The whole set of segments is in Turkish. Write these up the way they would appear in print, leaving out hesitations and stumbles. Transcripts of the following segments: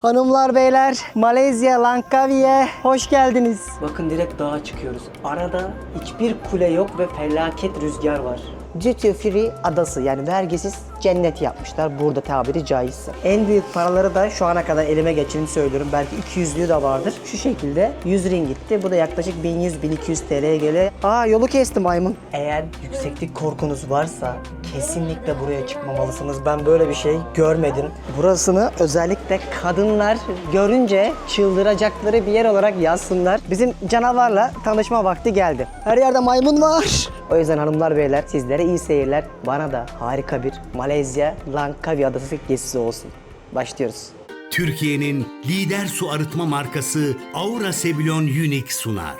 Hanımlar beyler, Malezya Langkawi'ye hoş geldiniz. Bakın direkt dağa çıkıyoruz. Arada hiçbir kule yok ve felaket rüzgar var. Duty Free adası, yani vergisiz cennet yapmışlar burada tabiri caizse. En büyük paraları da şu ana kadar elime geçeni söylüyorum. Belki 200'lüğü de vardır. Şu şekilde 100 ringitti. Bu da yaklaşık 1100-1200 TL'ye geliyor. Yolu kestim maymun. Eğer yükseklik korkunuz varsa kesinlikle buraya çıkmamalısınız. Ben böyle bir şey görmedim. Burasını özellikle kadınlar görünce çıldıracakları bir yer olarak yazsınlar. Bizim canavarla tanışma vakti geldi. Her yerde maymun var. O yüzden hanımlar beyler, sizlere iyi seyirler. Bana da harika bir Malezya Langkawi adası gezisi olsun. Başlıyoruz. Türkiye'nin lider su arıtma markası Aura Sebilon Unique sunar.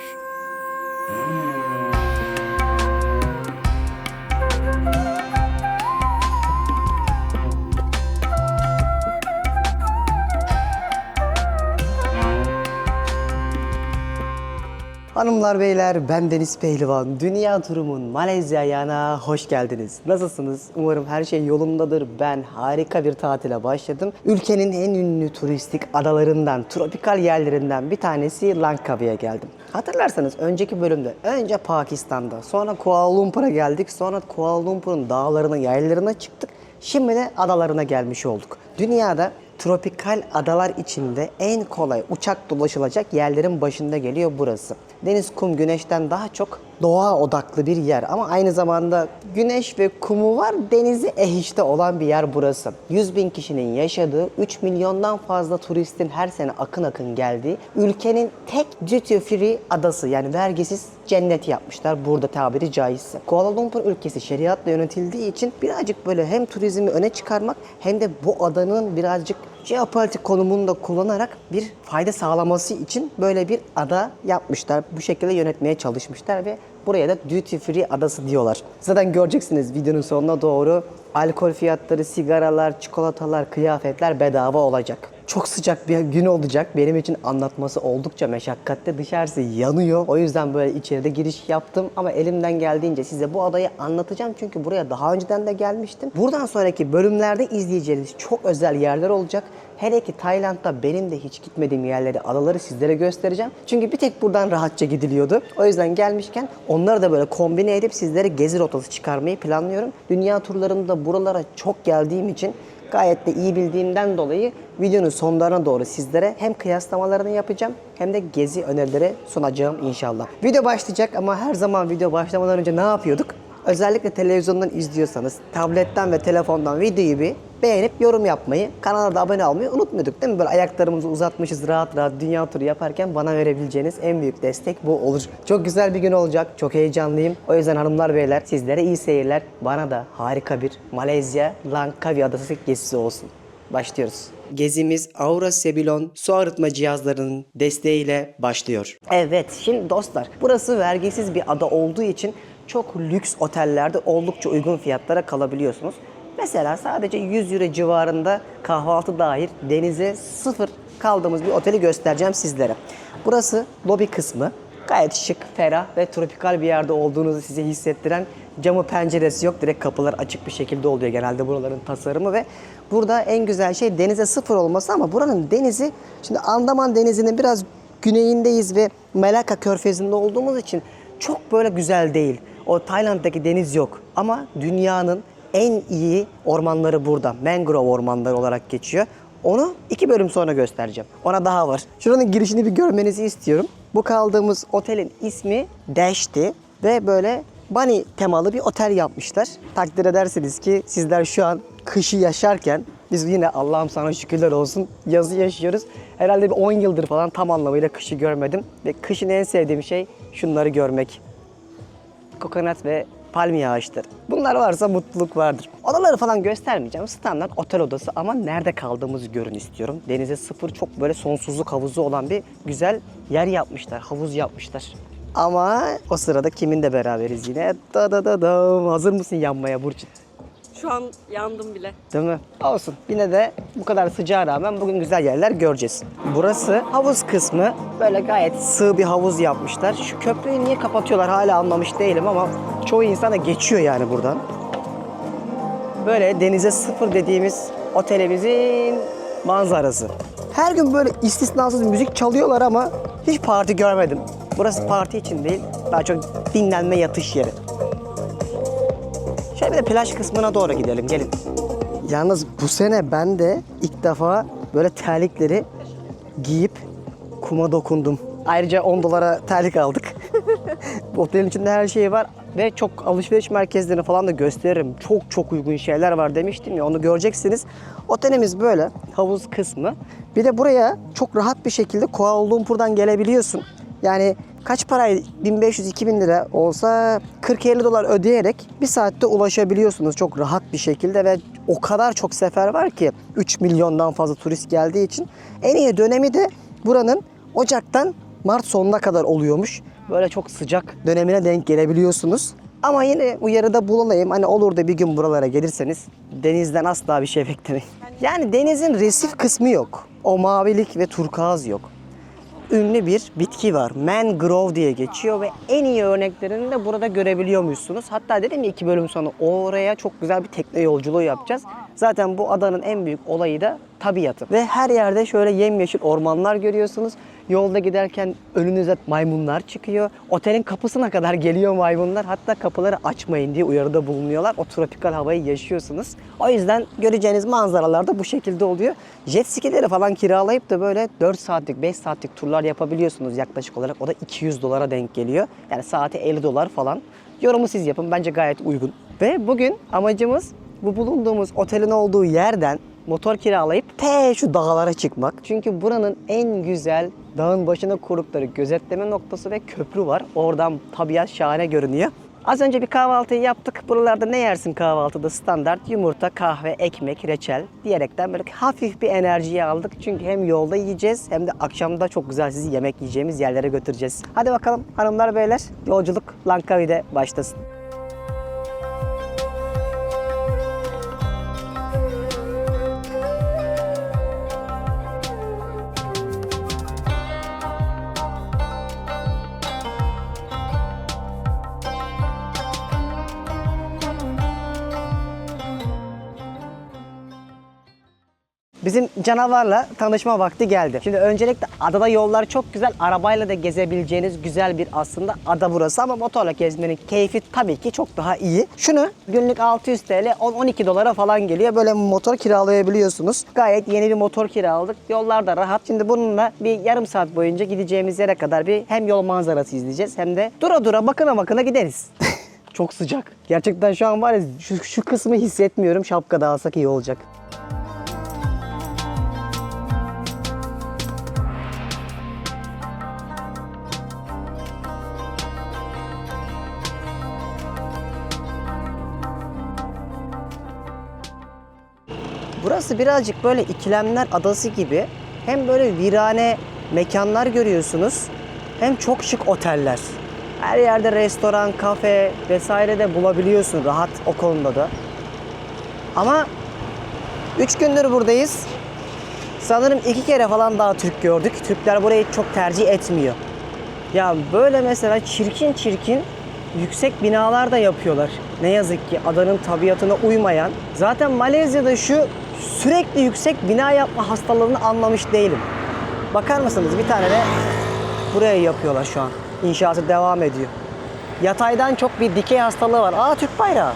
Hanımlar beyler, ben Deniz Pehlivan. Dünya turumun Malezya ayağına hoş geldiniz. Nasılsınız? Umarım her şey yolundadır. Ben harika bir tatile başladım. Ülkenin en ünlü turistik adalarından, tropikal yerlerinden bir tanesi Langkawi'ye geldim. Hatırlarsanız önceki bölümde önce Pakistan'da, sonra Kuala Lumpur'a geldik. Sonra Kuala Lumpur'un dağlarına, yaylalarına çıktık. Şimdi de adalarına gelmiş olduk. Dünyada tropikal adalar içinde en kolay uçak dolaşılacak yerlerin başında geliyor burası. Deniz, kum, güneşten daha çok doğa odaklı bir yer ama aynı zamanda güneş ve kumu var, denizi ehişte olan bir yer burası. 100.000 kişinin yaşadığı, 3 milyondan fazla turistin her sene akın akın geldiği, ülkenin tek duty free adası, yani vergisiz cennet yapmışlar burada tabiri caizse. Kuala Lumpur ülkesi şeriatla yönetildiği için birazcık böyle hem turizmi öne çıkarmak hem de bu adanın birazcık jeopolitik konumunu da kullanarak bir fayda sağlaması için böyle bir ada yapmışlar. Bu şekilde yönetmeye çalışmışlar ve buraya da Duty Free adası diyorlar. Zaten göreceksiniz videonun sonuna doğru alkol fiyatları, sigaralar, çikolatalar, kıyafetler bedava olacak. Çok sıcak bir gün olacak. Benim için anlatması oldukça meşakkatli. Dışarısı yanıyor. O yüzden böyle içeride giriş yaptım. Ama elimden geldiğince size bu adayı anlatacağım. Çünkü buraya daha önceden de gelmiştim. Buradan sonraki bölümlerde izleyeceğiniz çok özel yerler olacak. Hele ki Tayland'da benim de hiç gitmediğim yerleri, adaları sizlere göstereceğim. Çünkü bir tek buradan rahatça gidiliyordu. O yüzden gelmişken onları da böyle kombine edip sizlere gezi rotası çıkarmayı planlıyorum. Dünya turlarında buralara çok geldiğim için gayet de iyi bildiğimden dolayı videonun sonlarına doğru sizlere hem kıyaslamalarını yapacağım hem de gezi önerileri sunacağım inşallah. Video başlayacak ama her zaman video başlamadan önce ne yapıyorduk? Özellikle televizyondan izliyorsanız tabletten ve telefondan videoyu bir beğenip yorum yapmayı, kanala da abone olmayı unutmuyorduk değil mi? Böyle ayaklarımızı uzatmışız rahat rahat dünya turu yaparken bana verebileceğiniz en büyük destek bu olur. Çok güzel bir gün olacak. Çok heyecanlıyım. O yüzden hanımlar beyler, sizlere iyi seyirler. Bana da harika bir Malezya Langkawi adası gezisi olsun. Başlıyoruz. Gezimiz Aura Sebilon su arıtma cihazlarının desteğiyle başlıyor. Evet, şimdi dostlar, burası vergisiz bir ada olduğu için çok lüks otellerde oldukça uygun fiyatlara kalabiliyorsunuz. Mesela sadece 100 euro civarında kahvaltı dahil denize sıfır kaldığımız bir oteli göstereceğim sizlere. Burası lobi kısmı. Gayet şık, ferah ve tropikal bir yerde olduğunuzu size hissettiren, camı penceresi yok. Direkt kapılar açık bir şekilde oluyor genelde buraların tasarımı ve burada en güzel şey denize sıfır olması ama buranın denizi, şimdi Andaman Denizi'nin biraz güneyindeyiz ve Melaka Körfezi'nde olduğumuz için çok böyle güzel değil. O Tayland'daki deniz yok ama dünyanın en iyi ormanları burada. Mangrove ormanları olarak geçiyor. Onu 2 bölüm sonra göstereceğim. Ona daha var. Şuranın girişini bir görmenizi istiyorum. Bu kaldığımız otelin ismi Dash'ti ve böyle bunny temalı bir otel yapmışlar. Takdir edersiniz ki sizler şu an kışı yaşarken biz yine Allah'ım sana şükürler olsun yazı yaşıyoruz. Herhalde bir 10 yıldır falan tam anlamıyla kışı görmedim. Ve kışın en sevdiğim şey şunları görmek. Kokonat ve palmiye ağaçları. Bunlar varsa mutluluk vardır. Odaları falan göstermeyeceğim. Standart otel odası ama nerede kaldığımızı görün istiyorum. Denize sıfır, çok böyle sonsuzluk havuzu olan bir güzel yer yapmışlar. Havuz yapmışlar. Ama o sırada kiminle beraberiz yine? Hazır mısın yanmaya Burçin? Şu an yandım bile. Değil mi? Olsun. Yine de bu kadar sıcağa rağmen bugün güzel yerler göreceğiz. Burası havuz kısmı. Böyle gayet sığ bir havuz yapmışlar. Şu köprüyü niye kapatıyorlar hala anlamış değilim ama çoğu insan da geçiyor yani buradan. Böyle denize sıfır dediğimiz otelimizin manzarası. Her gün böyle istisnasız müzik çalıyorlar ama hiç parti görmedim. Burası parti için değil, daha çok dinlenme yatış yeri. Şöyle bir de plaj kısmına doğru gidelim, gelin. Yalnız bu sene ben de ilk defa böyle terlikleri giyip kuma dokundum. Ayrıca 10 dolara terlik aldık. Otelin içinde her şey var ve çok alışveriş merkezlerini falan da gösteririm. Çok uygun şeyler var demiştim ya, onu göreceksiniz. Otelimiz böyle, havuz kısmı. Bir de buraya çok rahat bir şekilde Kuala Lumpur'dan gelebiliyorsun. Yani kaç paraydı? 1500-2000 lira olsa 40-50 dolar ödeyerek bir saatte ulaşabiliyorsunuz çok rahat bir şekilde ve o kadar çok sefer var ki 3 milyondan fazla turist geldiği için. En iyi dönemi de buranın Ocak'tan Mart sonuna kadar oluyormuş. Böyle çok sıcak dönemine denk gelebiliyorsunuz. Ama yine uyarıda bulunayım. Hani olur da bir gün buralara gelirseniz denizden asla bir şey beklemeyin. Yani denizin resif kısmı yok. O mavilik ve turkuaz yok. Ünlü bir bitki var. Mangrove diye geçiyor ve en iyi örneklerini de burada görebiliyormuşsunuz. Hatta dedim ya 2 bölüm sonra oraya çok güzel bir tekne yolculuğu yapacağız. Zaten bu adanın en büyük olayı da tabiatı. Ve her yerde şöyle yemyeşil ormanlar görüyorsunuz. Yolda giderken önünüze maymunlar çıkıyor. Otelin kapısına kadar geliyor maymunlar. Hatta kapıları açmayın diye uyarıda bulunuyorlar. O tropikal havayı yaşıyorsunuz. O yüzden göreceğiniz manzaralar da bu şekilde oluyor. Jet skileri falan kiralayıp da böyle 4 saatlik, 5 saatlik turlar yapabiliyorsunuz yaklaşık olarak. O da 200 dolara denk geliyor. Yani saati 50 dolar falan. Yorumu siz yapın. Bence gayet uygun. Ve bugün amacımız bu bulunduğumuz otelin olduğu yerden motor kiralayıp şu dağlara çıkmak. Çünkü buranın en güzel dağın başına kurdukları gözetleme noktası ve köprü var. Oradan tabiat şahane görünüyor. Az önce bir kahvaltıyı yaptık. Buralarda ne yersin kahvaltıda? Standart yumurta, kahve, ekmek, reçel diyerekten böyle hafif bir enerjiyi aldık. Çünkü hem yolda yiyeceğiz hem de akşamda çok güzel sizi yemek yiyeceğimiz yerlere götüreceğiz. Hadi bakalım hanımlar beyler, yolculuk Langkawi'de başlasın. Bizim canavarla tanışma vakti geldi. Şimdi öncelikle adada yollar çok güzel. Arabayla da gezebileceğiniz güzel bir aslında ada burası ama motorla gezmenin keyfi tabii ki çok daha iyi. Şunu günlük 600 TL 10-12 dolara falan geliyor. Böyle motor kiralayabiliyorsunuz. Gayet yeni bir motor kiraladık. Yollar da rahat. Şimdi bununla bir yarım saat boyunca gideceğimiz yere kadar bir hem yol manzarası izleyeceğiz hem de dura dura bakına gideriz. Çok sıcak. Gerçekten şu an var ya şu kısmı hissetmiyorum. Şapka da alsak iyi olacak. Burası birazcık böyle ikilemler adası gibi. Hem böyle virane mekanlar görüyorsunuz hem çok şık oteller. Her yerde restoran, kafe vesaire de bulabiliyorsun rahat o konuda da. Ama 3 gündür buradayız. Sanırım 2 kere falan daha Türk gördük. Türkler burayı çok tercih etmiyor. Ya böyle mesela çirkin yüksek binalar da yapıyorlar. Ne yazık ki adanın tabiatına uymayan. Zaten Malezya'da şu sürekli yüksek bina yapma hastalığını anlamış değilim. Bakar mısınız bir tane de buraya yapıyorlar şu an. İnşaatı devam ediyor. Yataydan çok bir dikey hastalığı var. Aa, Türk bayrağı.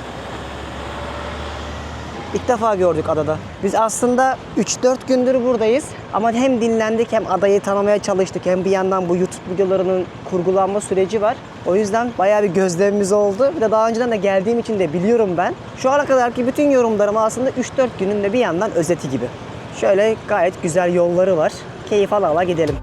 İlk defa gördük adada. Biz aslında 3-4 gündür buradayız. Ama hem dinlendik hem adayı tanımaya çalıştık. Hem bir yandan bu YouTube videolarının kurgulanma süreci var. O yüzden bayağı bir gözlemimiz oldu. Bir de daha önceden de geldiğim için de biliyorum ben. Şu ana kadarki bütün yorumlarım aslında 3-4 günün de bir yandan özeti gibi. Şöyle gayet güzel yolları var. Keyif ala gidelim.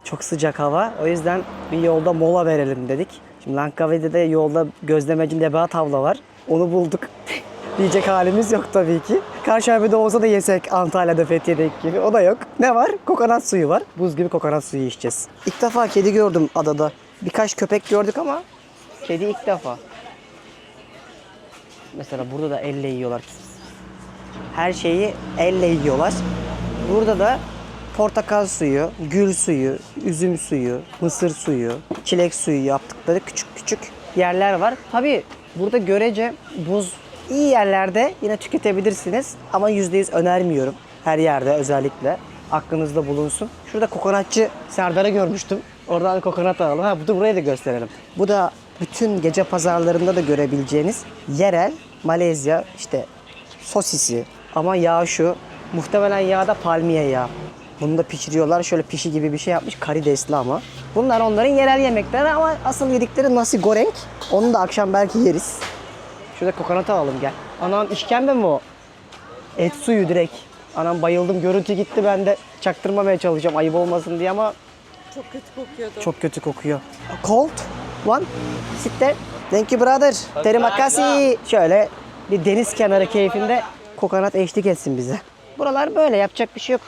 Çok sıcak hava. O yüzden bir yolda mola verelim dedik. Şimdi Langkawi'de de yolda gözlemeci Nebahat abla var. Onu bulduk. Diyecek halimiz yok tabii ki. Karşıyaka'da olsa da yesek Antalya'da, Fethiye'deki gibi. O da yok. Ne var? Kokonat suyu var. Buz gibi kokonat suyu içeceğiz. İlk defa kedi gördüm adada. Birkaç köpek gördük ama kedi ilk defa. Mesela burada da elle yiyorlar. Her şeyi elle yiyorlar. Burada da portakal suyu, gül suyu, üzüm suyu, mısır suyu, çilek suyu yaptıkları küçük küçük yerler var. Tabii burada görece buz iyi yerlerde yine tüketebilirsiniz ama %100 önermiyorum. Her yerde özellikle aklınızda bulunsun. Şurada kokonatçı Serdar'ı görmüştüm. Oradan kokonat alalım. Ha, bu da burayı da gösterelim. Bu da bütün gece pazarlarında da görebileceğiniz yerel Malezya işte sosisi ama yağ şu. Muhtemelen yağ da palmiye yağı. Bunu da pişiriyorlar. Şöyle pişi gibi bir şey yapmış. Karidesli ama. Bunlar onların yerel yemekleri ama asıl yedikleri nasi goreng. Onu da akşam belki yeriz. Şurada kokonat alalım gel. Anam işkembe mi o? Et suyu direkt. Anam bayıldım. Görüntü gitti. Ben de çaktırmamaya çalışacağım ayıp olmasın diye ama Çok kötü kokuyordu. çok kötü kokuyor. Cold one. Sit there. Thank you brother. Terima kasih. Şöyle bir deniz kenarı keyfinde kokonat eşlik etsin bize. Buralar böyle, yapacak bir şey yok.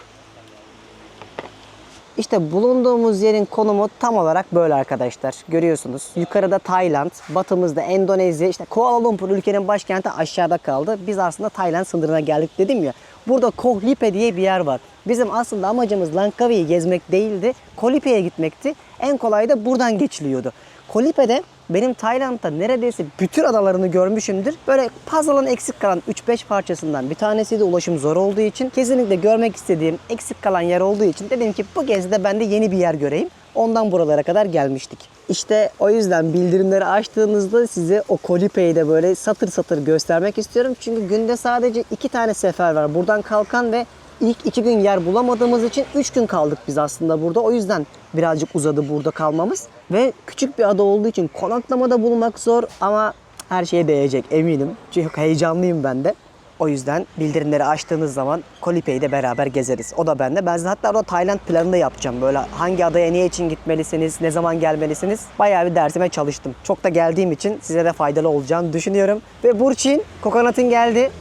İşte bulunduğumuz yerin konumu tam olarak böyle arkadaşlar. Görüyorsunuz. Yukarıda Tayland, batımızda Endonezya. İşte Kuala Lumpur ülkenin başkenti aşağıda kaldı. Biz aslında Tayland sınırına geldik dedim ya. Burada Koh Lipe diye bir yer var. Bizim aslında amacımız Langkawi'yi gezmek değildi. Koh Lipe'ye gitmekti. En kolay da buradan geçiliyordu. Koh Lipe'de benim Tayland'da neredeyse bütün adalarını görmüşümdür. Böyle puzzle'ın eksik kalan 3-5 parçasından bir tanesi de ulaşım zor olduğu için, kesinlikle görmek istediğim eksik kalan yer olduğu için dedim ki bu gezide ben de yeni bir yer göreyim. Ondan buralara kadar gelmiştik. İşte o yüzden bildirimleri açtığınızda size o Koh Lipe'yi de böyle satır satır göstermek istiyorum. Çünkü günde sadece 2 tane sefer var. Buradan kalkan ve İlk 2 gün yer bulamadığımız için 3 gün kaldık biz aslında burada. O yüzden birazcık uzadı burada kalmamız. Ve küçük bir ada olduğu için konaklamada bulmak zor ama her şeye değecek eminim. Çünkü heyecanlıyım ben de. O yüzden bildirimleri açtığınız zaman Koh Lipe'yi de beraber gezeriz. O da bende. Ben size hatta o Tayland planını da yapacağım. Böyle hangi adaya niye için gitmelisiniz, ne zaman gelmelisiniz. Bayağı bir dersime çalıştım. Çok da geldiğim için size de faydalı olacağını düşünüyorum. Ve Burçin, kokonatın geldi.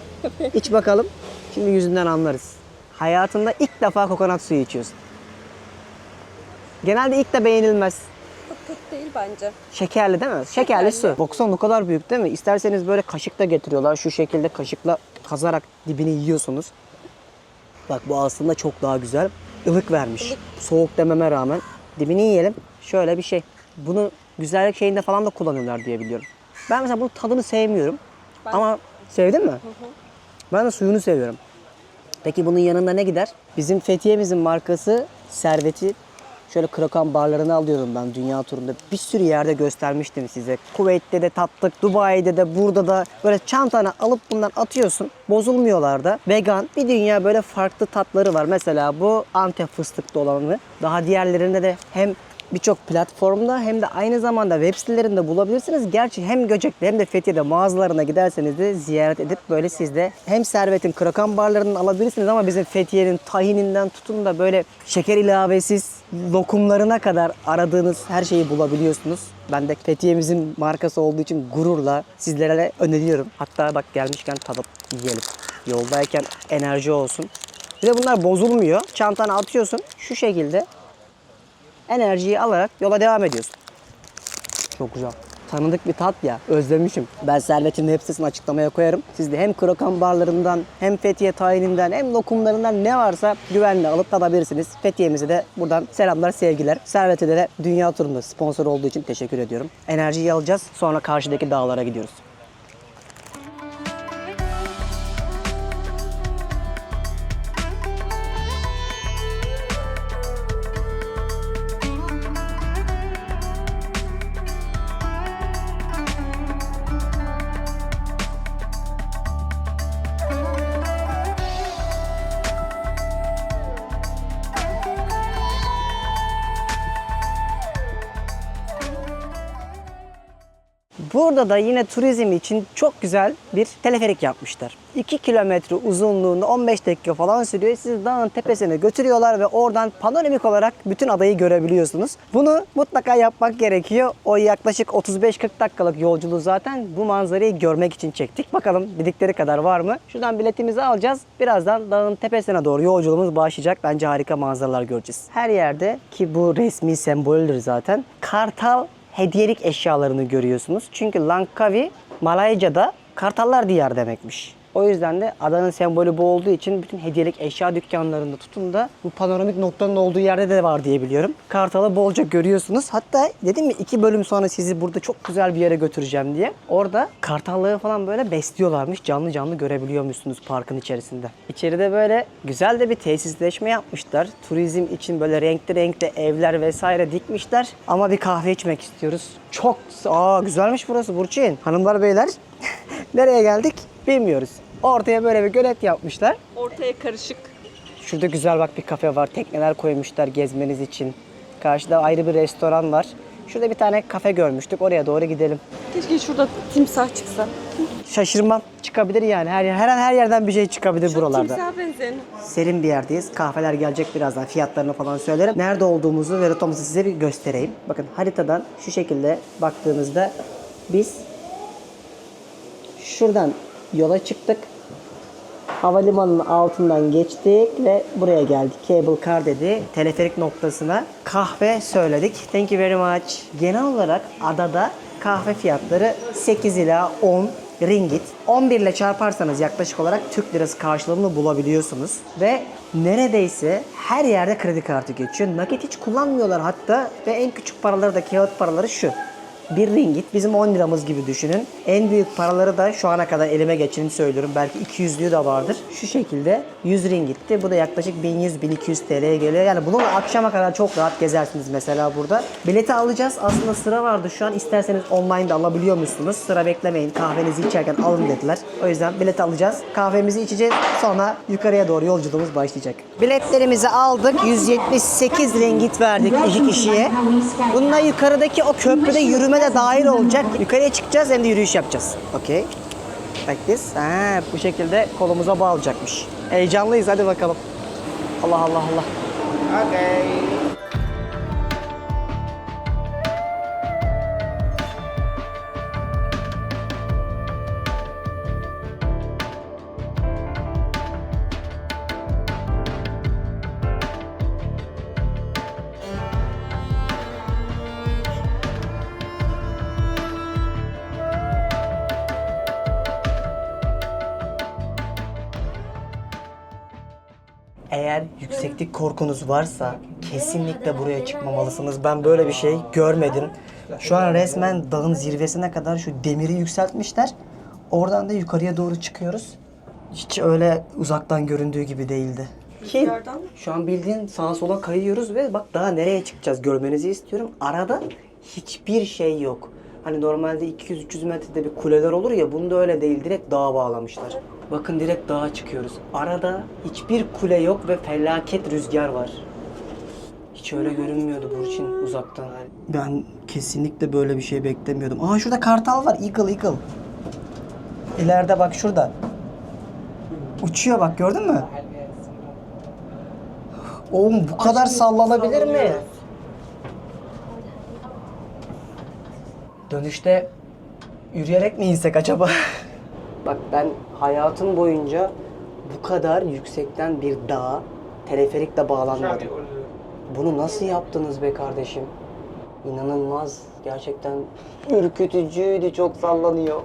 İç bakalım. Şimdi yüzünden anlarız. Hayatında ilk defa kokonat suyu içiyorsun. Genelde ilk de beğenilmez. Çok kötü değil bence. Şekerli değil mi? Şekerli su. Baksana ne kadar büyük değil mi? İsterseniz böyle kaşıkla getiriyorlar. Şu şekilde kaşıkla kazarak dibini yiyorsunuz. Bak bu aslında çok daha güzel. Ilık vermiş. Soğuk dememe rağmen. Dibini yiyelim. Şöyle bir şey. Bunu güzellik şeyinde falan da kullanıyorlar diye biliyorum. Ben mesela bunun tadını sevmiyorum. Ama sevdin mi? Ben de suyunu seviyorum. Peki bunun yanında ne gider? Bizim Fethiye'mizin markası Servet'i. Şöyle krokan barlarını alıyorum ben dünya turunda. Bir sürü yerde göstermiştim size. Kuveyt'te de tattık, Dubai'de de, burada da. Böyle çantana alıp bundan atıyorsun. Bozulmuyorlar da. Vegan. Bir dünya böyle farklı tatları var. Mesela bu Antep fıstıklı olanı. Daha diğerlerinde de hem birçok platformda hem de aynı zamanda web sitelerinde bulabilirsiniz. Gerçi hem Göcek'te hem de Fethiye'de mağazalarına giderseniz de ziyaret edip böyle siz de hem Servet'in krokan barlarından alabilirsiniz ama bizim Fethiye'nin tahininden tutun da böyle şeker ilavesiz lokumlarına kadar aradığınız her şeyi bulabiliyorsunuz. Ben de Fethiye'mizin markası olduğu için gururla sizlere öneriyorum. Hatta bak gelmişken tadıp yiyelim. Yoldayken enerji olsun. Bir de bunlar bozulmuyor. Çantana atıyorsun şu şekilde. Enerjiyi alarak yola devam ediyorsun. Çok güzel. Tanıdık bir tat ya. Özlemişim. Ben Servet'in web sitesini açıklamaya koyarım. Siz de hem krokan barlarından hem Fethiye tayininden hem lokumlarından ne varsa güvenle alıp tadabilirsiniz. Fethiye'mize de buradan selamlar, sevgiler. Servet'e de dünya turunda sponsor olduğu için teşekkür ediyorum. Enerjiyi alacağız. Sonra karşıdaki dağlara gidiyoruz. Burada da yine turizm için çok güzel bir teleferik yapmışlar. 2 kilometre uzunluğunda 15 dakika falan sürüyor. Sizi dağın tepesine götürüyorlar ve oradan panoramik olarak bütün adayı görebiliyorsunuz. Bunu mutlaka yapmak gerekiyor. O yaklaşık 35-40 dakikalık yolculuğu zaten bu manzarayı görmek için çektik. Bakalım dedikleri kadar var mı? Şuradan biletimizi alacağız. Birazdan dağın tepesine doğru yolculuğumuz başlayacak. Bence harika manzaralar göreceğiz. Her yerde ki bu resmi semboldür zaten. Kartal hediyelik eşyalarını görüyorsunuz. Çünkü Langkawi Malayca'da kartallar diyarı demekmiş. O yüzden de adanın sembolü bu olduğu için bütün hediyelik eşya dükkanlarında tutun da bu panoramik noktanın olduğu yerde de var diye biliyorum. Kartalı bolca görüyorsunuz. Hatta dedim mi 2 bölüm sonra sizi burada çok güzel bir yere götüreceğim diye. Orada kartallığı falan böyle besliyorlarmış. Canlı canlı görebiliyormuşsunuz parkın içerisinde. İçeride böyle güzel de bir tesisleşme yapmışlar. Turizm için böyle renkli renkli evler vesaire dikmişler. Ama bir kahve içmek istiyoruz. Çok güzelmiş burası Burçin. Hanımlar beyler nereye geldik bilmiyoruz. Ortaya böyle bir gölet yapmışlar. Ortaya karışık. Şurada güzel bak bir kafe var. Tekneler koymuşlar gezmeniz için. Karşıda ayrı bir restoran var. Şurada bir tane kafe görmüştük. Oraya doğru gidelim. Keşke şurada timsah çıksa. Şaşırmam. Çıkabilir yani. Her an her yerden bir şey çıkabilir buralarda. Timsaha benzeyen. Serin bir yerdeyiz. Kahveler gelecek birazdan. Fiyatlarını falan söylerim. Nerede olduğumuzu ve rotamızı size bir göstereyim. Bakın haritadan şu şekilde baktığınızda biz şuradan yola çıktık. Havalimanının altından geçtik ve buraya geldik. Cable car dedi. Teleferik noktasına kahve söyledik. Thank you very much. Genel olarak adada kahve fiyatları 8 ila 10 ringgit. 11 ile çarparsanız yaklaşık olarak Türk lirası karşılığını bulabiliyorsunuz. Ve neredeyse her yerde kredi kartı geçiyor. Nakit hiç kullanmıyorlar hatta. Ve en küçük paraları da kağıt paraları şu. 1 ringgit bizim 10 liramız gibi düşünün. En büyük paraları da şu ana kadar elime geçeni söylüyorum. Belki 200'lüğü de vardır. Şu şekilde 100 ringitti. Bu da yaklaşık 1100-1200 TL'ye geliyor. Yani bununla akşama kadar çok rahat gezersiniz mesela burada. Bileti alacağız. Aslında sıra vardı şu an. İsterseniz online de alabiliyor musunuz? Sıra beklemeyin. Kahvenizi içerken alın dediler. O yüzden bileti alacağız. Kahvemizi içeceğiz. Sonra yukarıya doğru yolculuğumuz başlayacak. Biletlerimizi aldık. 178 ringgit verdik 2 kişiye. Bununla yukarıdaki o köprüde yürüme de dahil olacak. Yukarıya çıkacağız hem de yürüyüş yapacağız. Okey. Like this. Bu şekilde kolumuza bağlayacakmış. Heyecanlıyız hadi bakalım. Allah Allah Allah. Okay. Eğer yükseklik korkunuz varsa kesinlikle buraya çıkmamalısınız. Ben böyle bir şey görmedim. Şu an resmen dağın zirvesine kadar şu demiri yükseltmişler. Oradan da yukarıya doğru çıkıyoruz. Hiç öyle uzaktan göründüğü gibi değildi. Ki Rüzgardan. şu an bildiğin sağa sola kayıyoruz ve bak daha nereye çıkacağız görmenizi istiyorum. Arada hiçbir şey yok. Hani normalde 200-300 metrede bir kuleler olur ya, bunda öyle değil. Direkt dağa bağlamışlar. Bakın direkt dağa çıkıyoruz. Arada hiçbir kule yok ve felaket rüzgar var. Hiç öyle görünmüyordu Burçin uzaktan. Ben kesinlikle böyle bir şey beklemiyordum. Aa şurada kartal var. Eagle, eagle. İleride bak şurada. Uçuyor bak, gördün mü? Oğlum bu kadar sallanabilir mi? Dönüşte yürüyerek mi insek acaba? Bak ben hayatım boyunca bu kadar yüksekten bir dağa teleferikle bağlanmadım. Bunu nasıl yaptınız be kardeşim? İnanılmaz. Gerçekten ürkütücüydü. Çok sallanıyor.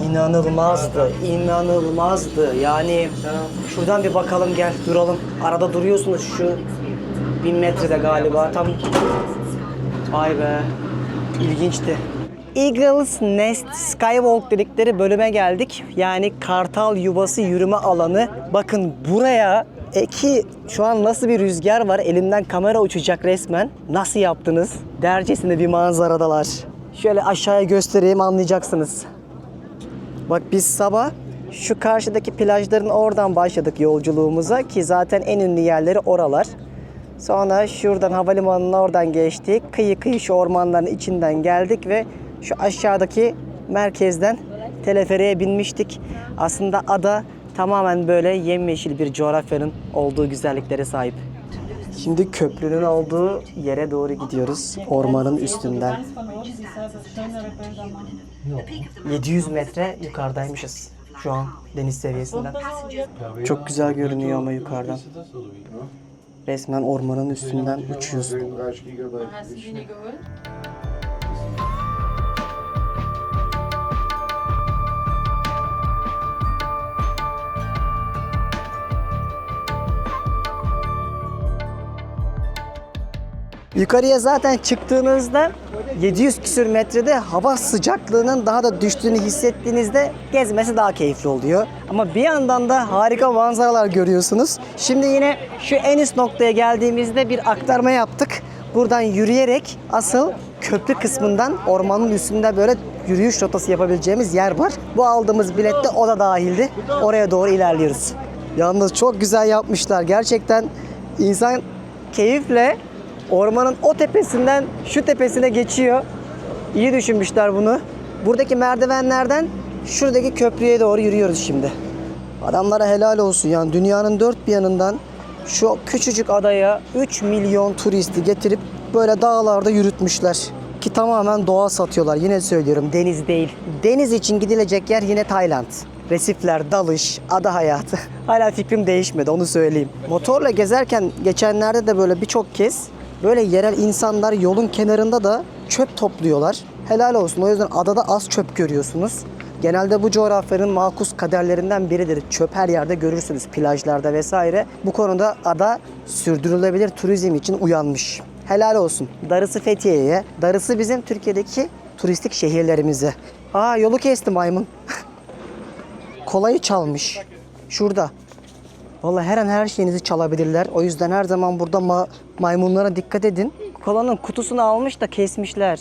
İnanılmazdı, inanılmazdı. Yani şuradan bir bakalım, gel duralım. Arada duruyorsunuz şu 1000 metrede galiba. Tam vay be, ilginçti. Eagle's Nest Skywalk dedikleri bölüme geldik. Yani kartal yuvası yürüme alanı. Bakın buraya Ki şu an nasıl bir rüzgar var, elimden kamera uçacak resmen. Nasıl yaptınız? Dercesine bir manzaradalar. Şöyle aşağıya göstereyim, anlayacaksınız. Bak biz sabah şu karşıdaki plajların oradan başladık yolculuğumuza ki zaten en ünlü yerleri oralar. Sonra şuradan havalimanının oradan geçtik. Kıyı şu ormanların içinden geldik ve şu aşağıdaki merkezden teleferiğe binmiştik. Aslında ada tamamen böyle yemyeşil bir coğrafyanın olduğu güzelliklere sahip. Şimdi köprünün olduğu yere doğru gidiyoruz. Ormanın üstünden. 700 metre yukarıdaymışız şu an deniz seviyesinden. Çok güzel görünüyor ama yukarıdan. Resmen ormanın üstünden uçuyorsun. Yukarıya zaten çıktığınızda 700 küsür metrede hava sıcaklığının daha da düştüğünü hissettiğinizde gezmesi daha keyifli oluyor. Ama bir yandan da harika manzaralar görüyorsunuz. Şimdi yine şu en üst noktaya geldiğimizde bir aktarma yaptık. Buradan yürüyerek asıl köprü kısmından ormanın üstünde böyle yürüyüş rotası yapabileceğimiz yer var. Bu aldığımız bilette o da dahildi. Oraya doğru ilerliyoruz. Yalnız çok güzel yapmışlar. Gerçekten insan keyifle ormanın o tepesinden şu tepesine geçiyor. İyi düşünmüşler bunu. Buradaki merdivenlerden şuradaki köprüye doğru yürüyoruz şimdi. Adamlara helal olsun yani dünyanın dört bir yanından şu küçücük adaya 3 milyon turisti getirip böyle dağlarda yürütmüşler. Ki tamamen doğa satıyorlar. Yine söylüyorum, deniz değil. Deniz için gidilecek yer yine Tayland. Resifler, dalış, ada hayatı. Hala fikrim değişmedi, onu söyleyeyim. Motorla gezerken geçenlerde de böyle birçok kez böyle yerel insanlar yolun kenarında da çöp topluyorlar. Helal olsun. O yüzden adada az çöp görüyorsunuz. Genelde bu coğrafyanın makus kaderlerinden biridir. Çöp her yerde görürsünüz, plajlarda vesaire. Bu konuda ada sürdürülebilir turizm için uyanmış. Helal olsun. Darısı Fethiye'ye, darısı bizim Türkiye'deki turistik şehirlerimize. Aa, yolu kesti maymun. Kolayı çalmış. Şurada. Vallahi her an her şeyinizi çalabilirler. O yüzden her zaman burada maymunlara dikkat edin. Kolanın kutusunu almış da kesmişler.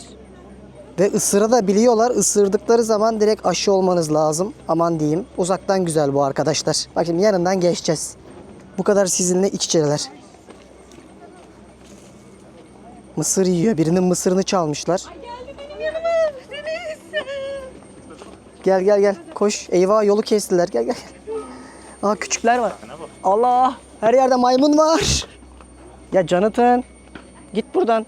Ve ısıra da biliyorlar. Isırdıkları zaman direkt aşı olmanız lazım. Aman diyeyim. Uzaktan güzel bu arkadaşlar. Bak şimdi yanından geçeceğiz. Bu kadar sizinle iç içeler. Mısır yiyor. Birinin mısırını çalmışlar. Gel gel gel. Koş. Eyvah, yolu kestiler. Gel gel. Aa, küçükler var. Allah! Her yerde maymun var. Ya Jonathan, git buradan.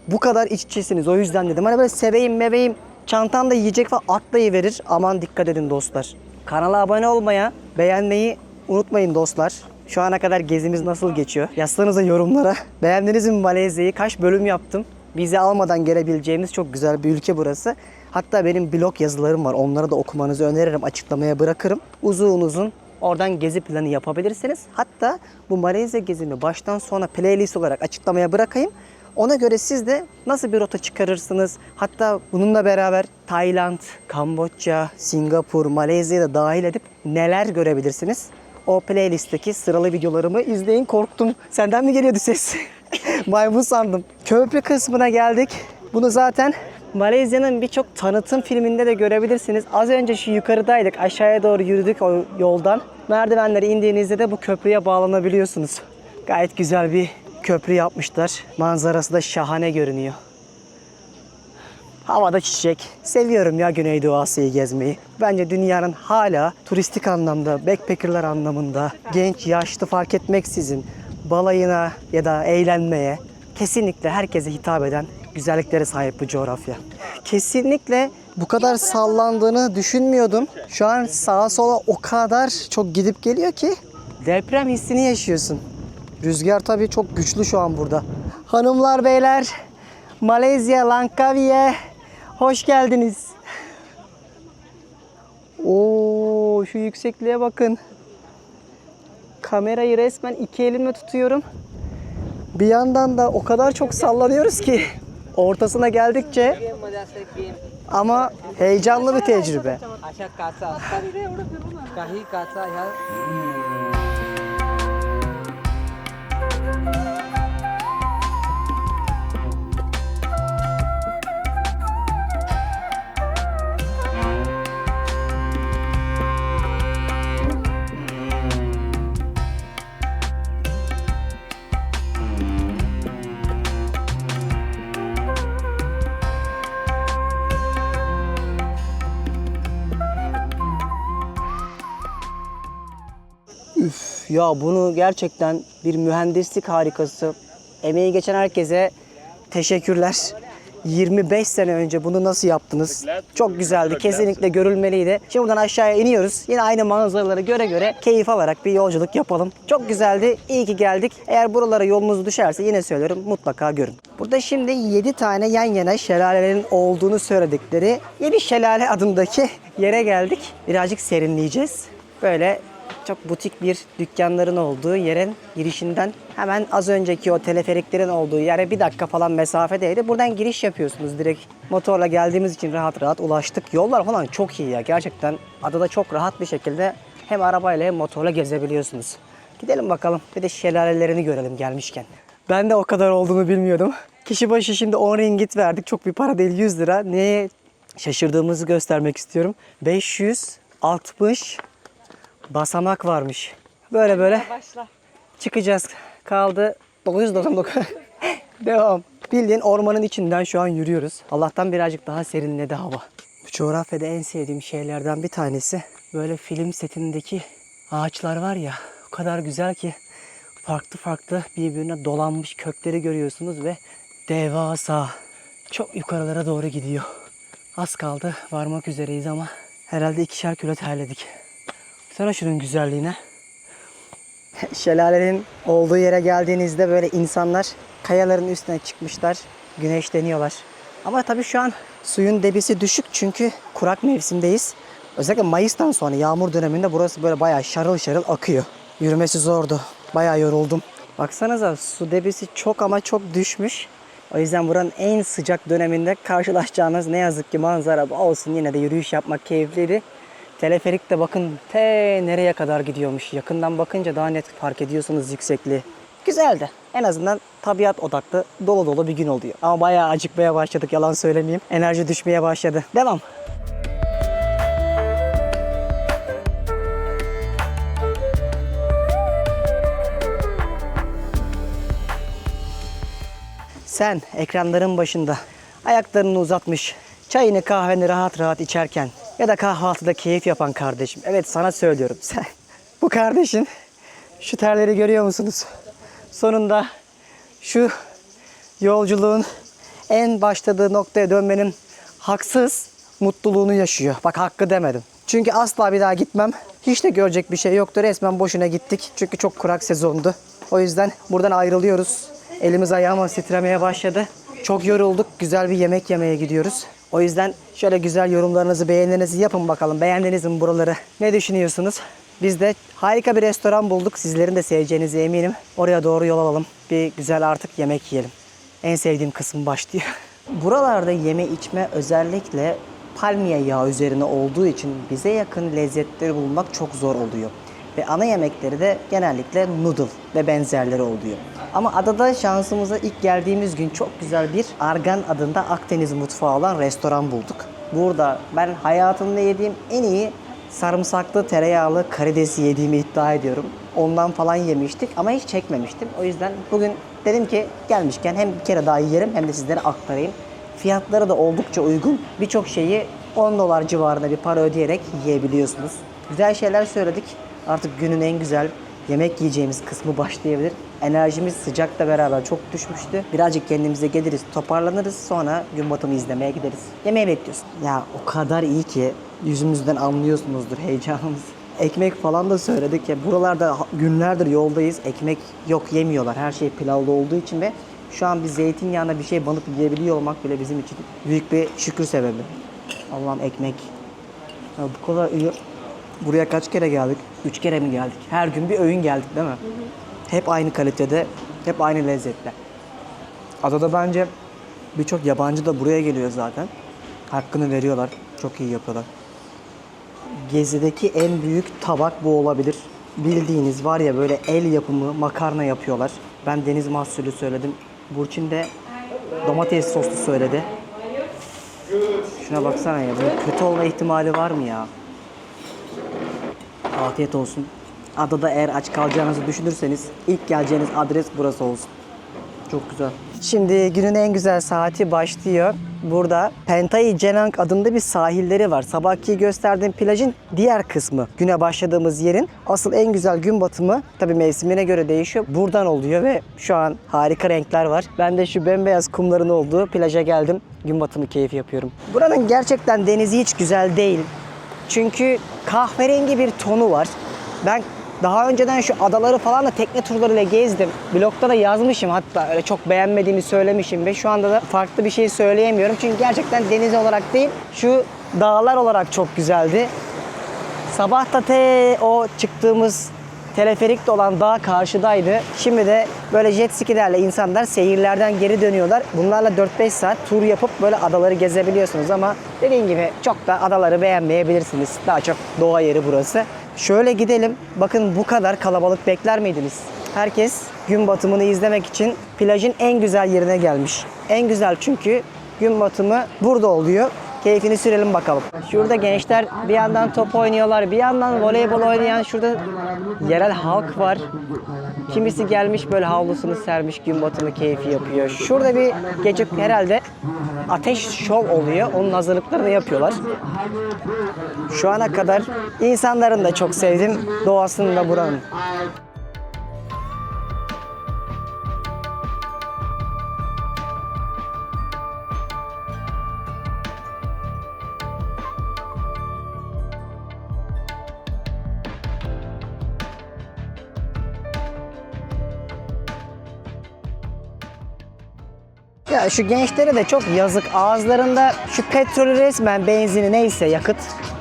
Bu kadar iç içesiniz, o yüzden dedim. Hani böyle seveyim meveyim, çantanda yiyecek falan atlayıverir. Aman dikkat edin dostlar. Kanala abone olmaya, beğenmeyi unutmayın dostlar. Şu ana kadar gezimiz nasıl geçiyor? Yazsanıza yorumlara. Beğendiniz mi Malezya'yı? Kaç bölüm yaptım? Vize almadan gelebileceğimiz çok güzel bir ülke burası. Hatta benim blog yazılarım var. Onları da okumanızı öneririm. Açıklamaya bırakırım. Uzun uzun oradan gezi planı yapabilirsiniz. Hatta bu Malezya gezimi baştan sona playlist olarak açıklamaya bırakayım. Ona göre siz de nasıl bir rota çıkarırsınız? Hatta bununla beraber Tayland, Kamboçya, Singapur, Malezya'yı da dahil edip neler görebilirsiniz? O playlistteki sıralı videolarımı izleyin. Korktum. Senden mi geliyordu ses? Maymun sandım. Köprü kısmına geldik. Bunu zaten Malezya'nın birçok tanıtım filminde de görebilirsiniz. Az önce şu yukarıdaydık. Aşağıya doğru yürüdük o yoldan. Merdivenleri indiğinizde de bu köprüye bağlanabiliyorsunuz. Gayet güzel bir köprü yapmışlar. Manzarası da şahane görünüyor. Havada çiçek. Seviyorum ya Güneydoğu Asya'yı gezmeyi. Bence dünyanın hala turistik anlamda, backpackerlar anlamında, genç, yaşlı fark etmeksizin balayına ya da eğlenmeye kesinlikle herkese hitap eden güzelliklere sahip bu coğrafya. Kesinlikle bu kadar sallandığını düşünmüyordum. Şu an sağa sola o kadar çok gidip geliyor ki deprem hissini yaşıyorsun. Rüzgar tabii çok güçlü şu an burada. Hanımlar, beyler, Malezya, Langkawi'ye hoş geldiniz. Oo, şu yüksekliğe bakın. Kamerayı resmen iki elimle tutuyorum. Bir yandan da o kadar çok sallanıyoruz ki ortasına geldikçe, ama heyecanlı bir tecrübe. Ya bunu gerçekten bir mühendislik harikası. Emeği geçen herkese teşekkürler. 25 sene önce bunu nasıl yaptınız? Çok güzeldi. Kesinlikle görülmeliydi. Şimdi buradan aşağıya iniyoruz. Yine aynı manzaraları göre göre keyif alarak bir yolculuk yapalım. Çok güzeldi. İyi ki geldik. Eğer buralara yolunuz düşerse yine söylüyorum mutlaka görün. Burada şimdi 7 tane yan yana şelalelerin olduğunu söyledikleri Yedi Şelale adındaki yere geldik. Birazcık serinleyeceğiz. Böyle çok butik bir dükkanların olduğu yerin girişinden hemen az önceki o teleferiklerin olduğu yere 1 dakika falan mesafedeydi. Buradan giriş yapıyorsunuz direkt. Motorla geldiğimiz için rahat rahat ulaştık. Yollar falan çok iyi ya. Gerçekten adada çok rahat bir şekilde hem arabayla hem motorla gezebiliyorsunuz. Gidelim bakalım. Bir de şelalelerini görelim gelmişken. Ben de o kadar olduğunu bilmiyordum. Kişi başı şimdi 10 ringgit verdik. Çok bir para değil, 100 lira. Neye şaşırdığımızı göstermek istiyorum. 560 basamak varmış. Böyle böyle Başla. çıkacağız. Kaldı 999. Devam. Bildiğin ormanın içinden şu an yürüyoruz. Allah'tan birazcık daha serinledi hava. Bu coğrafyada en sevdiğim şeylerden bir tanesi böyle film setindeki ağaçlar var ya, o kadar güzel ki farklı farklı birbirine dolanmış kökleri görüyorsunuz ve devasa, çok yukarılara doğru gidiyor. Az kaldı, varmak üzereyiz ama herhalde 2'şer kilo terledik. Sana şunun güzelliğine. Şelalelerin olduğu yere geldiğinizde böyle insanlar kayaların üstüne çıkmışlar, güneşleniyorlar. Ama tabii şu an suyun debisi düşük çünkü kurak mevsimdeyiz. Özellikle Mayıs'tan sonra yağmur döneminde burası böyle bayağı şarıl şarıl akıyor. Yürümesi zordu. Bayağı yoruldum. Baksanıza su debisi çok ama çok düşmüş. O yüzden buranın en sıcak döneminde karşılaşacağınız ne yazık ki manzara bu olsun. Yine de yürüyüş yapmak keyifliydi. Teleferik de bakın nereye kadar gidiyormuş. Yakından bakınca daha net fark ediyorsunuz yüksekliği. Güzeldi. En azından tabiat odaklı dolu dolu bir gün oluyor. Ama bayağı acıkmaya başladık, yalan söylemeyeyim. Enerji düşmeye başladı. Devam. Sen ekranların başında ayaklarını uzatmış, çayını kahveni rahat rahat içerken ya da kahvaltıda keyif yapan kardeşim. Evet, sana söylüyorum. Sen, bu kardeşin şu terleri görüyor musunuz? Sonunda şu yolculuğun en başladığı noktaya dönmenin haksız mutluluğunu yaşıyor. Bak, hakkı demedim. Çünkü asla bir daha gitmem. Hiç de görecek bir şey yoktu. Resmen boşuna gittik. Çünkü çok kurak sezondu. O yüzden buradan ayrılıyoruz. Elimiz ayağımız titremeye başladı. Çok yorulduk. Güzel bir yemek yemeye gidiyoruz. O yüzden şöyle güzel yorumlarınızı, beğenilerinizi yapın bakalım. Beğendiniz mi buraları? Ne düşünüyorsunuz? Biz de harika bir restoran bulduk. Sizlerin de seveceğinize eminim. Oraya doğru yol alalım. Bir güzel artık yemek yiyelim. En sevdiğim kısım başlıyor. Buralarda yeme içme özellikle palmiye yağı üzerine olduğu için bize yakın lezzetleri bulmak çok zor oluyor. Ve ana yemekleri de genellikle noodle ve benzerleri oluyor. Ama adada şansımıza ilk geldiğimiz gün çok güzel bir Argan adında Akdeniz mutfağı olan restoran bulduk. Burada ben hayatımda yediğim en iyi sarımsaklı tereyağlı karidesi yediğimi iddia ediyorum. Ondan falan yemiştik ama hiç çekmemiştim. O yüzden bugün dedim ki gelmişken hem bir kere daha yiyelim hem de sizlere aktarayım. Fiyatları da oldukça uygun. Birçok şeyi 10 dolar civarında bir para ödeyerek yiyebiliyorsunuz. Güzel şeyler söyledik. Artık günün en güzel yemek yiyeceğimiz kısmı başlayabilir. Enerjimiz sıcakla beraber çok düşmüştü. Birazcık kendimize geliriz, toparlanırız. Sonra gün batımı izlemeye gideriz. Yemeği bekliyorsun. Ya o kadar iyi ki yüzümüzden anlıyorsunuzdur heyecanımız. Ekmek falan da söyledik ya. Buralarda günlerdir yoldayız. Ekmek yok, yemiyorlar. Her şey pilavlı olduğu için ve şu an bir zeytinyağına bir şey banıp yiyebiliyor olmak bile bizim için büyük bir şükür sebebi. Allah'ım, ekmek. Ya bu kadar iyi. Buraya kaç kere geldik? 3 kere mi geldik? Her gün bir öğün geldik değil mi? Hı hı. Hep aynı kalitede, hep aynı lezzette. Adada bence birçok yabancı da buraya geliyor zaten. Hakkını veriyorlar. Çok iyi yapıyorlar. Gezideki en büyük tabak bu olabilir. bildiğiniz var ya böyle el yapımı makarna yapıyorlar. Ben deniz mahsulü söyledim. Burçin de domates soslu söyledi. Şuna baksana ya. Böyle kötü olma ihtimali var mı ya? Afiyet olsun. Adada eğer aç kalacağınızı düşünürseniz ilk geleceğiniz adres burası olsun. Çok güzel. Şimdi günün en güzel saati başlıyor. Burada Pentai Cenang adında bir sahilleri var. Sabahki gösterdiğim plajın diğer kısmı. Güne başladığımız yerin asıl en güzel gün batımı tabii mevsimine göre değişiyor. Buradan oluyor ve şu an harika renkler var. Ben de şu bembeyaz kumların olduğu plaja geldim. Gün batımı keyfi yapıyorum. Buranın gerçekten denizi hiç güzel değil. Çünkü kahverengi bir tonu var. Ben daha önceden şu adaları falan da tekne turlarıyla gezdim. Blogda da yazmışım, hatta öyle çok beğenmediğimi söylemişim ve şu anda da farklı bir şey söyleyemiyorum. Çünkü gerçekten deniz olarak değil, şu dağlar olarak çok güzeldi. Sabah da o çıktığımız teleferikte olan dağ karşıdaydı. Şimdi de böyle jet skilerle insanlar seyirlerden geri dönüyorlar. Bunlarla 4-5 saat tur yapıp böyle adaları gezebiliyorsunuz ama dediğim gibi çok da adaları beğenmeyebilirsiniz. Daha çok doğa yeri burası. Şöyle gidelim. Bakın bu kadar kalabalık bekler miydiniz? Herkes gün batımını izlemek için plajın en güzel yerine gelmiş. En güzel çünkü gün batımı burada oluyor. Keyfini sürelim bakalım. Şurada gençler bir yandan top oynuyorlar, bir yandan voleybol oynayan şurada yerel halk var. Kimisi gelmiş böyle havlusunu sermiş, gün batımı keyfi yapıyor. Şurada bir gece herhalde ateş şov oluyor. Onun hazırlıklarını yapıyorlar. Şu ana kadar insanların da çok sevdim, doğasını da buranın. Ya şu gençlere de çok yazık. Ağızlarında şu petrolü resmen benzini neyse yakıt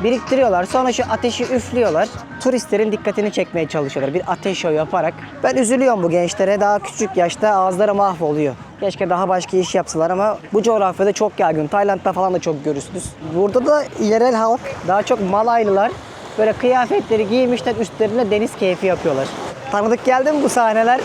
biriktiriyorlar. Sonra şu ateşi üflüyorlar. Turistlerin dikkatini çekmeye çalışıyorlar. Bir ateş şovu yaparak. Ben üzülüyorum bu gençlere. Daha küçük yaşta ağızları mahvoluyor. Keşke daha başka iş yapsalar ama bu coğrafyada çok yaygın. Tayland'da falan da çok görürsünüz. Burada da yerel halk, daha çok Malaylılar böyle kıyafetleri giymişler, üstlerine deniz keyfi yapıyorlar. Tanıdık geldi mi bu sahneler?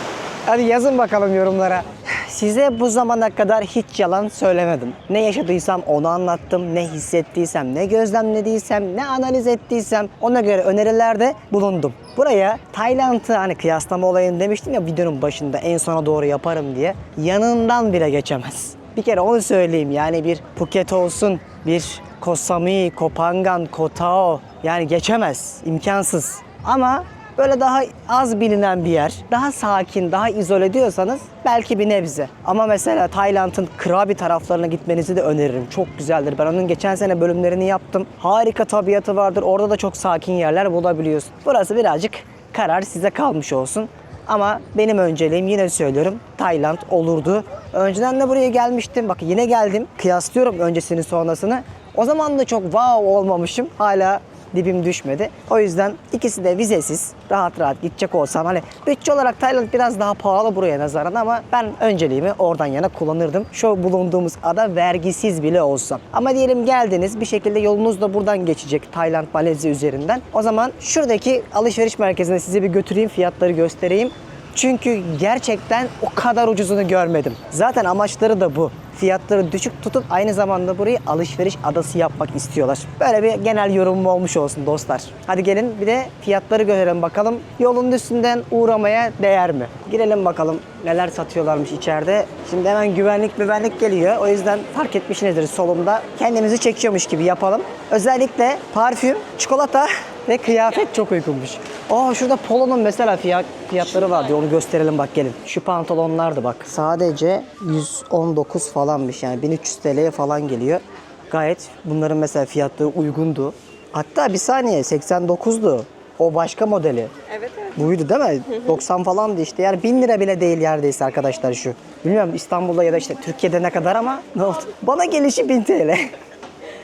Hadi yazın bakalım yorumlara. Size bu zamana kadar hiç yalan söylemedim. Ne yaşadıysam onu anlattım, ne hissettiysem, ne gözlemlediysem, ne analiz ettiysem ona göre önerilerde bulundum. Buraya Tayland'ı hani kıyaslama olayını demiştim ya videonun başında en sona doğru yaparım diye. Yanından bile geçemez. Bir kere onu söyleyeyim, yani bir Phuket olsun, bir Koh Samui, Koh Phangan, Koh Tao yani geçemez, imkansız. Ama böyle daha az bilinen bir yer, daha sakin, daha izole diyorsanız belki bir nebze. Ama mesela Tayland'ın Krabi taraflarına gitmenizi de öneririm. Çok güzeldir. Ben onun geçen sene bölümlerini yaptım. Harika tabiatı vardır. Orada da çok sakin yerler bulabiliyorsun. Burası birazcık karar size kalmış olsun. Ama benim önceliğim, yine söylüyorum, Tayland olurdu. Önceden de buraya gelmiştim. Bak yine geldim. Kıyaslıyorum öncesini sonrasını. O zaman da çok wow olmamışım. Hala dibim düşmedi. O yüzden ikisi de vizesiz. Rahat rahat gidecek olsam, hani bütçe olarak Tayland biraz daha pahalı buraya nazaran ama ben önceliğimi oradan yana kullanırdım. Şu bulunduğumuz ada vergisiz bile olsa. Ama diyelim geldiniz, bir şekilde yolunuz da buradan geçecek Tayland, Malezya üzerinden. O zaman şuradaki alışveriş merkezine sizi bir götüreyim, fiyatları göstereyim. Çünkü gerçekten o kadar ucuzunu görmedim. Zaten amaçları da bu. Fiyatları düşük tutup aynı zamanda burayı alışveriş adası yapmak istiyorlar. Böyle bir genel yorumum olmuş olsun dostlar. Hadi gelin bir de fiyatları görelim bakalım. Yolun üstünden uğramaya değer mi? Girelim bakalım neler satıyorlarmış içeride. Şimdi hemen güvenlik geliyor. O yüzden fark etmişsinizdir solumda. Kendimizi çekiyormuş gibi yapalım. Özellikle parfüm, çikolata ve kıyafet çok uygunmuş. Şurada Polo'nun mesela fiyatları vardı. Onu gösterelim bak gelin. Şu pantolonlardı bak. Sadece 119 falanmış yani 1300 TL'ye falan geliyor. Gayet bunların mesela fiyatları uygundu. Hatta bir saniye 89'du. O başka modeli. Evet. Buydu değil mi? 90 falandı işte. Yani 1000 lira bile değil neredeyse arkadaşlar şu. Bilmiyorum İstanbul'da ya da işte Türkiye'de ne kadar ama ne oldu? Bana gelişi 1000 TL.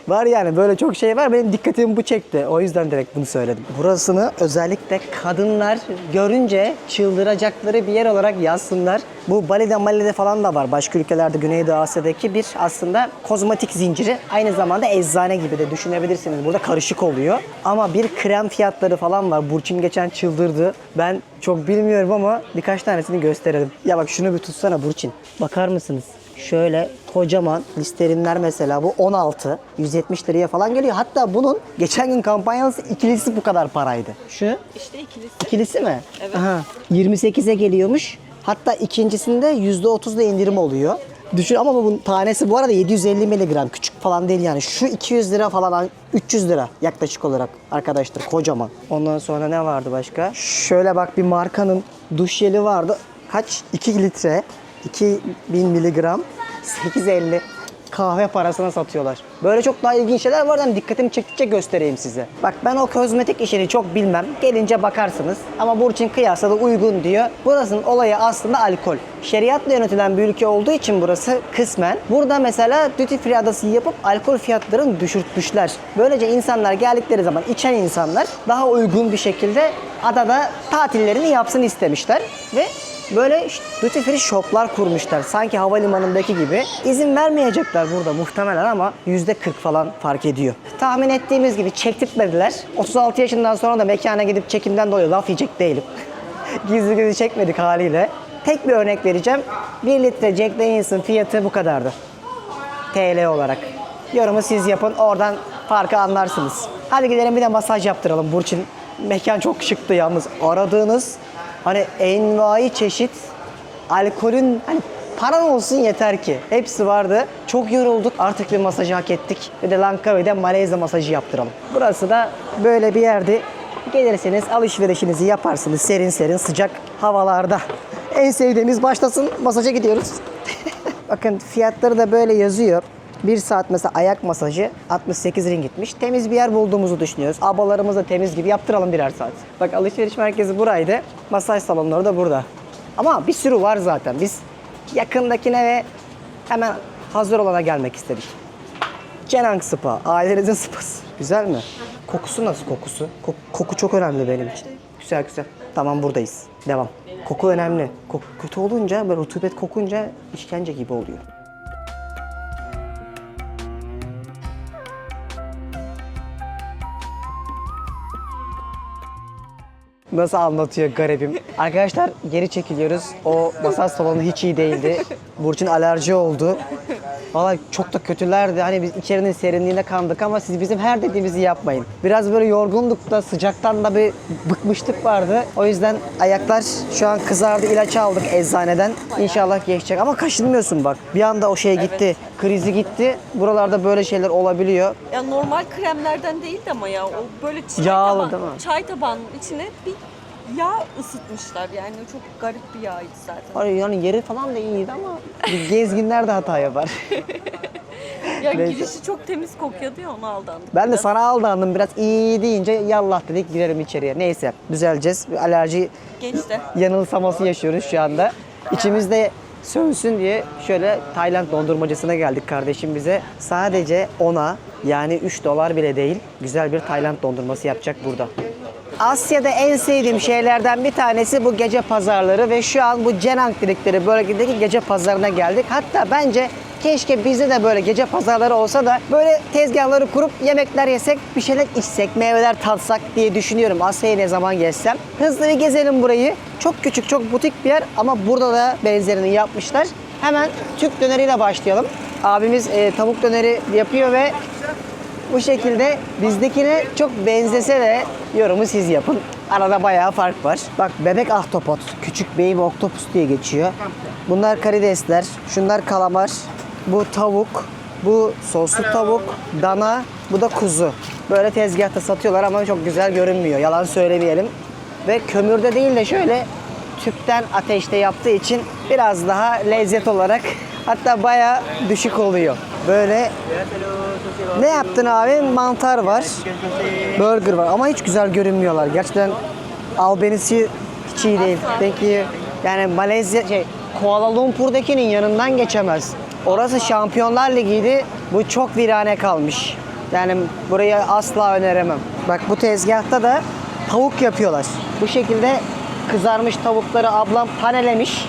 Var yani böyle çok şey var. Benim dikkatimi bu çekti. O yüzden direkt bunu söyledim. Burasını özellikle kadınlar görünce çıldıracakları bir yer olarak yazsınlar. Bu Bali'de falan da var. Başka ülkelerde Güneydoğu Asya'daki bir aslında kozmetik zinciri. Aynı zamanda eczane gibi de düşünebilirsiniz. Burada karışık oluyor. Ama bir krem fiyatları falan var. Burçin geçen çıldırdı. Ben çok bilmiyorum ama birkaç tanesini gösterelim. Ya bak şunu bir tutsana Burçin. Bakar mısınız? Şöyle kocaman Listerine'ler mesela bu 16, 170 liraya falan geliyor. Hatta bunun geçen gün kampanyalısı ikilisi bu kadar paraydı. Şu İşte ikilisi. ikilisi mi? Evet. Aha, 28'e geliyormuş. Hatta ikincisinde %30'da indirim oluyor. Düşün ama bunun tanesi bu arada 750 miligram. Küçük falan değil yani. Şu 200 lira falan 300 lira yaklaşık olarak arkadaşlar kocaman. Ondan sonra ne vardı başka? Şöyle bak bir markanın duş jeli vardı. Kaç? 2 litre. 2000 miligram 8.50 kahve parasına satıyorlar. Böyle çok daha ilginç şeyler var. Yani dikkatimi çektikçe göstereyim size. Bak ben o kozmetik işini çok bilmem. Gelince bakarsınız. Ama Burçin kıyasla da uygun diyor. Burasının olayı aslında alkol. Şeriatla yönetilen bir ülke olduğu için burası kısmen. Burada mesela duty free adası yapıp alkol fiyatlarını düşürtmüşler. Böylece insanlar geldikleri zaman içen insanlar daha uygun bir şekilde adada tatillerini yapsın istemişler. Ve böyle duty free shoplar kurmuşlar. Sanki havalimanındaki gibi. İzin vermeyecekler burada muhtemelen ama %40 falan fark ediyor. Tahmin ettiğimiz gibi çektirtmediler. 36 yaşından sonra da mekana gidip çekimden dolayı laf yiyecek değilim. Gizli gizli çekmedik haliyle. Tek bir örnek vereceğim. 1 litre Jack Daniels'ın fiyatı bu kadardı. TL olarak. Yorumu siz yapın. Oradan farkı anlarsınız. Hadi gidelim bir de masaj yaptıralım. Burçin mekan çok şıktı yalnız. Aradığınız hani envai çeşit alkolün hani paran olsun yeter ki. Hepsi vardı. Çok yorulduk. Artık bir masajı hak ettik. Bir de Langkawi'de Malezya masajı yaptıralım. Burası da böyle bir yerdi. Gelirseniz alışverişinizi yaparsınız serin serin sıcak havalarda. En sevdiğimiz başlasın masaja gidiyoruz. Bakın fiyatları da böyle yazıyor. 1 saat mesela ayak masajı 68 ringgitmiş. Temiz bir yer bulduğumuzu düşünüyoruz. Abalarımız da temiz gibi yaptıralım birer saat. Bak alışveriş merkezi buraydı. Masaj salonları da burada. Ama bir sürü var zaten. Biz yakındakine ve hemen hazır olana gelmek istedik. Cenang Spa. Ailenizin spası. Güzel mi? Kokusu nasıl kokusu? Koku çok önemli benim için. Güzel güzel. Tamam buradayız. Devam. Koku önemli. Kötü olunca böyle rutubet kokunca işkence gibi oluyor. Nasıl anlatıyor garibim. Arkadaşlar geri çekiliyoruz. O masaj salonu hiç iyi değildi. Burçin alerji oldu. Valla çok da kötülerdi. Hani biz içerinin serinliğine kandık ama siz bizim her dediğimizi yapmayın. Biraz böyle yorgunlukta, sıcaktan da bir bıkmışlık vardı. O yüzden ayaklar şu an kızardı. İlaç aldık eczaneden. İnşallah geçecek. Ama kaşınmıyorsun bak. Bir anda o şey gitti. Krizi gitti. Buralarda böyle şeyler olabiliyor. Ya normal kremlerden değil de ama ya o böyle Yağlı değil mi? çay tabağının içine bir yağ ısıtmışlar yani çok garip bir yağydı zaten. Yani yeri falan da iyiydi ama gezginler de hata yapar. Ya Neyse. girişi çok temiz kokuyordu ya ona aldandık. Ben de biraz. sana aldandım biraz iyi deyince yallah dedik girelim içeriye. Neyse düzeleceğiz. Bir alerji Geçti. yanılsaması yaşıyoruz şu anda. İçimizde sönsün diye şöyle Tayland dondurmacısına geldik kardeşim bize. Sadece ona yani 3 dolar bile değil güzel bir Tayland dondurması yapacak burada. Asya'da en sevdiğim şeylerden bir tanesi bu gece pazarları ve şu an bu Cenang dedikleri bölgedeki gece pazarına geldik. Hatta bence keşke bizde de böyle gece pazarları olsa da böyle tezgahları kurup yemekler yesek, bir şeyler içsek, meyveler tatsak diye düşünüyorum Asya'ya ne zaman gezsem. Hızlı bir gezelim burayı. Çok küçük, çok butik bir yer ama burada da benzerini yapmışlar. Hemen Türk döneriyle başlayalım. Abimiz tavuk döneri yapıyor ve bu şekilde bizdekine çok benzese de yorumu siz yapın. Arada bayağı fark var. Bak bebek ahtapot, küçük baby octopus diye geçiyor. Bunlar karidesler, şunlar kalamar, bu tavuk, bu soslu tavuk, dana, bu da kuzu. Böyle tezgahta satıyorlar ama çok güzel görünmüyor. Yalan söylemeyelim. Ve kömürde değil de şöyle tüpten ateşte yaptığı için biraz daha lezzet olarak hatta bayağı düşük oluyor. Böyle ne yaptın abi? Mantar var. Burger var ama hiç güzel görünmüyorlar. Gerçekten albenisi hiç iyi değil. Peki yani Malezya Kuala Lumpur'dakinin yanından geçemez. Orası Şampiyonlar Ligi'ydi. Bu çok virane kalmış. Yani burayı asla öneremem. Bak bu tezgahta da tavuk yapıyorlar. Bu şekilde kızarmış tavukları ablam panelemiş.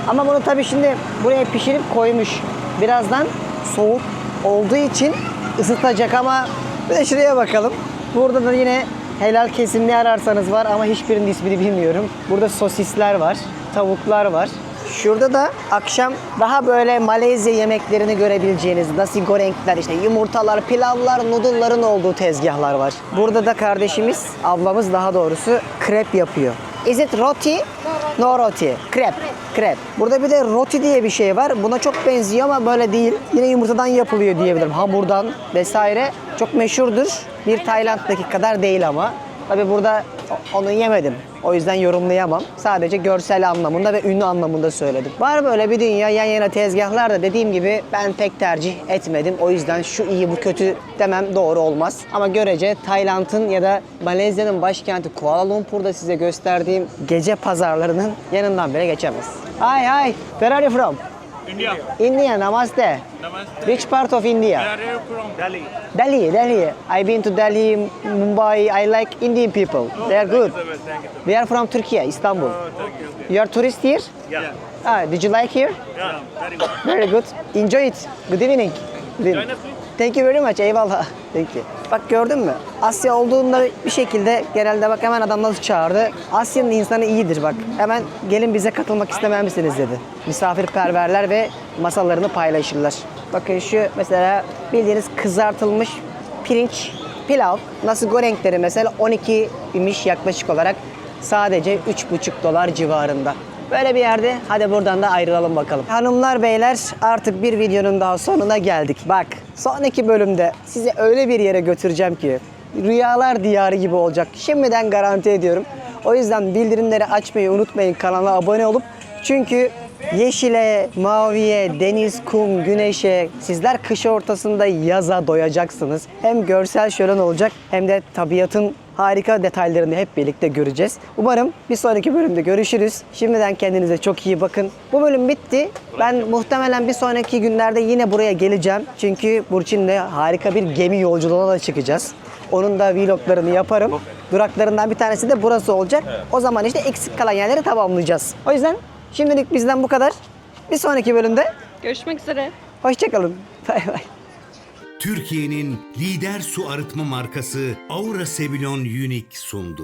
Ama bunu tabii şimdi buraya pişirip koymuş. Birazdan soğuk olduğu için ısıtacak ama bir de şuraya bakalım. Burada da yine helal kesim ne ararsanız var ama hiçbirinin ismini bilmiyorum. Burada sosisler var, tavuklar var. Şurada da akşam daha böyle Malezya yemeklerini görebileceğiniz nasi gorengler, işte yumurtalar, pilavlar, noodle'ların olduğu tezgahlar var. Burada da kardeşimiz, ablamız daha doğrusu krep yapıyor. Is it roti? No roti. Krep. Krep. Burada bir de roti diye bir şey var. Buna çok benziyor ama böyle değil. Yine yumurtadan yapılıyor diyebilirim. Hamurdan vesaire. Çok meşhurdur. Bir Tayland'daki kadar değil ama. Tabi burada onu yemedim. O yüzden yorumlayamam. Sadece görsel anlamında ve ünlü anlamında söyledim. Var böyle bir dünya yan yana tezgahlar da dediğim gibi ben pek tercih etmedim. O yüzden şu iyi bu kötü demem doğru olmaz. Ama görece Tayland'ın ya da Malezya'nın başkenti Kuala Lumpur'da size gösterdiğim gece pazarlarının yanından bile geçemez. Hi. Where are you from? India. India, namaste. Namaste. Which part of India? Where are you from? Delhi. Delhi. I've been to Delhi, Mumbai. I like Indian people. They are good. Thank you. We are from Turkey, Istanbul. Thank you. You are tourist here? Yeah. Ah, did you like here? Yeah. Very good. Very good. Enjoy it. Good evening. Good evening. Join us, please. Thank you very much. Eyvallah. Thank you. Bak gördün mü? Asya olduğunda bir şekilde genelde bak hemen adam nasıl çağırdı. Asya'nın insanı iyidir bak. Hemen gelin bize katılmak istemez misiniz dedi. Misafirperverler ve masalarını paylaşırlar. Bakın şu mesela bildiğiniz kızartılmış pirinç, pilav, nasi gorengleri mesela 12 imiş yaklaşık olarak sadece $3,5 civarında. Böyle bir yerde hadi buradan da ayrılalım bakalım. Hanımlar beyler artık bir videonun daha sonuna geldik. Bak sonraki bölümde size öyle bir yere götüreceğim ki rüyalar diyarı gibi olacak. Şimdiden garanti ediyorum. O yüzden bildirimleri açmayı unutmayın. Kanala abone olup çünkü yeşile, maviye, deniz, kum, güneşe sizler kış ortasında yaza doyacaksınız. Hem görsel şölen olacak hem de tabiatın harika detaylarını hep birlikte göreceğiz. Umarım bir sonraki bölümde görüşürüz. Şimdiden kendinize çok iyi bakın. Bu bölüm bitti. Ben muhtemelen bir sonraki günlerde yine buraya geleceğim. Çünkü Burçin'le harika bir gemi yolculuğuna da çıkacağız. Onun da vloglarını yaparım. Duraklarından bir tanesi de burası olacak. O zaman işte eksik kalan yerleri tamamlayacağız. O yüzden şimdilik bizden bu kadar. Bir sonraki bölümde Görüşmek üzere. hoşçakalın. Bay bay. Türkiye'nin lider su arıtma markası Aura Sebilon Unique sundu.